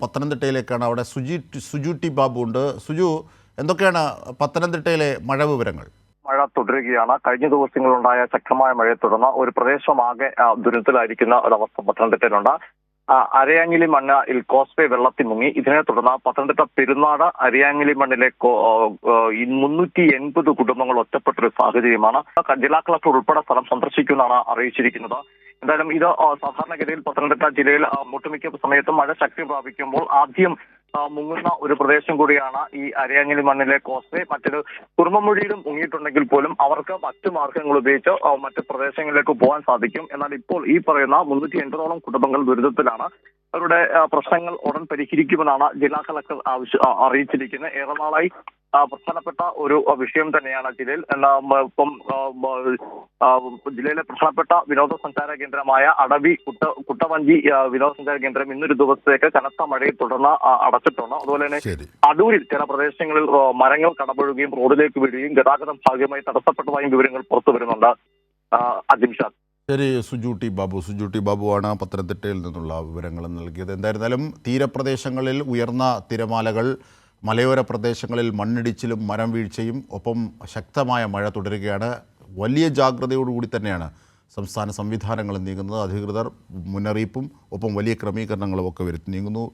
പത്തനംതിട്ടയിലേക്കാണ്. അവിടെ സുജു ടി ബാബു ഉണ്ട്. സുജു, എന്തൊക്കെയാണ് പത്തനംതിട്ടയിലെ മഴ വിവരങ്ങൾ? മഴ തുടരുകയാണ്. കഴിഞ്ഞ ദിവസങ്ങളിലുണ്ടായ ശക്തമായ മഴയെ തുടർന്ന് ഒരു പ്രദേശമാകെ ദുരിതത്തിലായിരിക്കുന്ന ഒരവസ്ഥ പത്തനംതിട്ടയിലുണ്ട്. അരയാങ്ങിലി മണ്ണിൽ കോസ്വേ വെള്ളത്തിൽ മുങ്ങി. ഇതിനെ തുടർന്ന് പത്തനംതിട്ട പെരുന്നാട് അരയാങ്ങിലി മണ്ണിലെ 380 കുടുംബങ്ങൾ ഒറ്റപ്പെട്ടൊരു സാഹചര്യമാണ്. ജില്ലാ കളക്ടർ ഉൾപ്പെടെ സ്ഥലം സന്ദർശിക്കുമെന്നാണ് അറിയിച്ചിരിക്കുന്നത്. എന്തായാലും ഇത് സാധാരണഗതിയിൽ പത്തനംതിട്ട ജില്ലയിൽ ഒട്ടുമിക്ക സമയത്തും മഴ ശക്തി പ്രാപിക്കുമ്പോൾ ആദ്യം മുങ്ങുന്ന ഒരു പ്രദേശം കൂടിയാണ് ഈ അരയാങ്ങിലി മണ്ണിലെ കോസ്വേ. മറ്റൊരു കുറുമ്പമൊഴിയിലും മുങ്ങിയിട്ടുണ്ടെങ്കിൽ പോലും അവർക്ക് മറ്റു മാർഗങ്ങൾ ഉപയോഗിച്ച് മറ്റു പ്രദേശങ്ങളിലേക്ക് പോകാൻ സാധിക്കും. എന്നാൽ ഇപ്പോൾ ഈ പറയുന്ന 380ഓളം കുടുംബങ്ങൾ ദുരിതത്തിലാണ്. അവരുടെ പ്രശ്നങ്ങൾ ഉടൻ പരിഹരിക്കുമെന്നാണ് ജില്ലാ കളക്ടർ അറിയിച്ചിരിക്കുന്നത്. ഏറെ നാളായി പ്രധാനപ്പെട്ട ഒരു വിഷയം തന്നെയാണ് ജില്ലയിൽ. ഇപ്പം ജില്ലയിലെ പ്രധാനപ്പെട്ട വിനോദസഞ്ചാര കേന്ദ്രമായ അടവി കുട്ടവഞ്ചി വിനോദസഞ്ചാര കേന്ദ്രം ഇന്നൊരു ദിവസത്തേക്ക് കനത്ത മഴയെ തുടർന്ന് അടച്ചിട്ടുണ്ട്. അതുപോലെ തന്നെ അടൂരിൽ ചില പ്രദേശങ്ങളിൽ മരങ്ങൾ കടപുഴകുകയും റോഡിലേക്ക് വീഴുകയും ഗതാഗതം ഭാഗികമായി തടസ്സപ്പെട്ടതായും വിവരങ്ങൾ പുറത്തു വരുന്നുണ്ട്. അജിംഷാദ്. ശരി, സുജു ടി ബാബുവാണ് പത്തനംതിട്ടയിൽ നിന്നുള്ള വിവരങ്ങൾ നൽകിയത്. എന്തായിരുന്നാലും തീരപ്രദേശങ്ങളിൽ ഉയർന്ന തിരമാലകൾ, മലയോര പ്രദേശങ്ങളിൽ മണ്ണിടിച്ചിലും മരം വീഴ്ചയും ഒപ്പം ശക്തമായ മഴ തുടരുകയാണ്. വലിയ ജാഗ്രതയോടുകൂടി തന്നെയാണ് സംസ്ഥാന സംവിധാനങ്ങൾ നീങ്ങുന്നത്. അധികൃതർ മുന്നറിയിപ്പും ഒപ്പം വലിയ ക്രമീകരണങ്ങളും ഒക്കെ വരുത്തി നീങ്ങുന്നു.